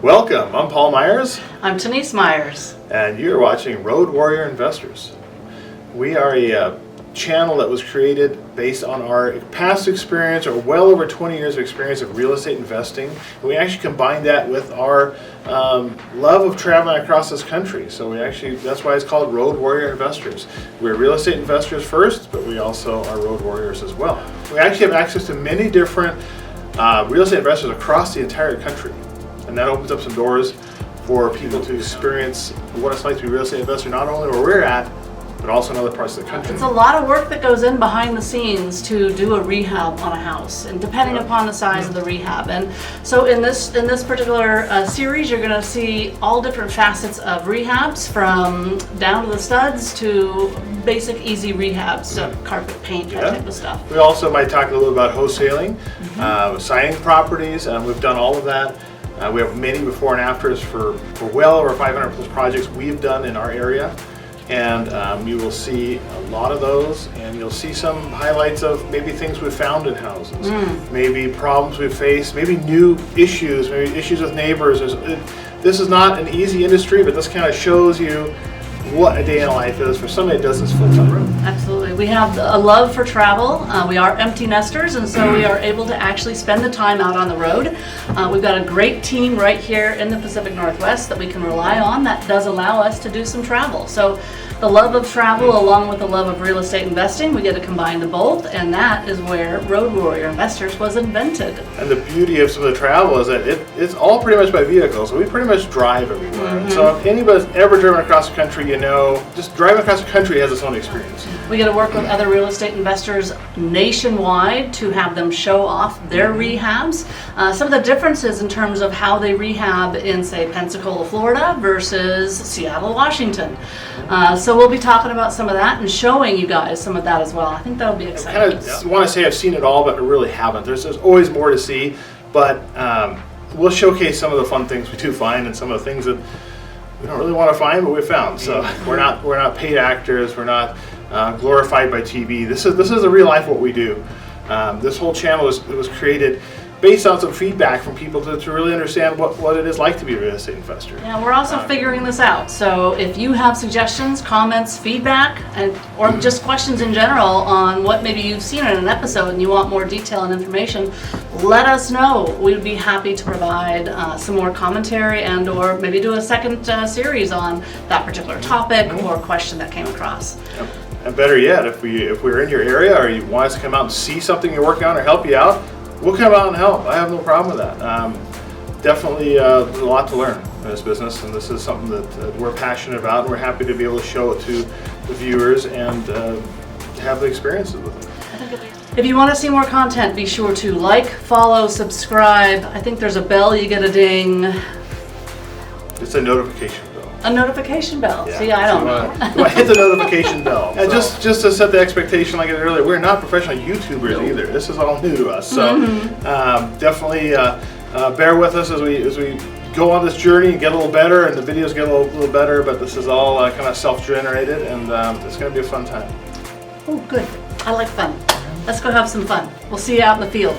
Welcome, I'm Paul Myers. I'm Denise Myers. And you're watching Road Warrior Investors. We are a channel that was created based on our past experience, or well over 20 years of experience of real estate investing. And we actually combined that with our love of traveling across this country. So that's why it's called Road Warrior Investors. We're real estate investors first, but we also are road warriors as well. We actually have access to many different real estate investors across the entire country. And that opens up some doors for people to experience what it's like to be a real estate investor, not only where we're at, but also in other parts of the country. It's a lot of work that goes in behind the scenes to do a rehab on a house, and depending upon the size of the rehab. And so in this particular series, you're going to see all different facets of rehabs, from down to the studs to basic easy rehabs, so carpet paint, that type of stuff. We also might talk a little bit about wholesaling, signing properties. We've done all of that. We have many before and afters for well over 500 plus projects we've done in our area. And you will see a lot of those, and you'll see some highlights of maybe things we've found in houses, maybe problems we've faced, maybe new issues, maybe issues with neighbors. This is not an easy industry, but this kind of shows you what a day in life is for somebody that does this full time. Absolutely. We have a love for travel. We are empty nesters, and so we are able to actually spend the time out on the road. We've got a great team right here in the Pacific Northwest that we can rely on that does allow us to do some travel. So the love of travel along with the love of real estate investing, we get to combine the both, and that is where Road Warrior Investors was invented. And the beauty of some of the travel is that it's all pretty much by vehicle, so we pretty much drive everywhere. So if anybody's ever driven across the country, just driving across the country has its own experience. We get to work with other real estate investors nationwide to have them show off their rehabs. Some of the differences in terms of how they rehab in, say, Pensacola, Florida versus Seattle, Washington. So we'll be talking about some of that and showing you guys some of that as well. I think that'll be exciting. I kind of want to say I've seen it all, but I really haven't. There's always more to see, but we'll showcase some of the fun things we do find and some of the things that we don't really want to find, but we found. So we're not paid actors. We're not glorified by TV. This is the real life what we do. This whole channel was created based on some feedback from people to really understand what it is like to be a real estate investor. Yeah, we're also figuring this out. So if you have suggestions, comments, feedback, or just questions in general on what maybe you've seen in an episode and you want more detail and information, let us know. We would be happy to provide some more commentary and or maybe do a second series on that particular topic or question that came across. Yep. And better yet, if we're in your area or you want us to come out and see something you're working on or help you out, we'll come out and help. I have no problem with that. Definitely there's a lot to learn in this business, and this is something that we're passionate about, and we're happy to be able to show it to the viewers and have the experiences with it. If you want to see more content, be sure to like, follow, subscribe. I think there's a bell, you get a ding. It's a notification bell. A notification bell. Yeah. See, I don't know. You hit the notification bell. And just to set the expectation, like I said earlier, we're not professional YouTubers either. This is all new to us. So definitely bear with us as we go on this journey and get a little better, and the videos get a little better. But this is all kind of self-generated, and it's going to be a fun time. Oh, good. I like fun. Let's go have some fun. We'll see you out in the field.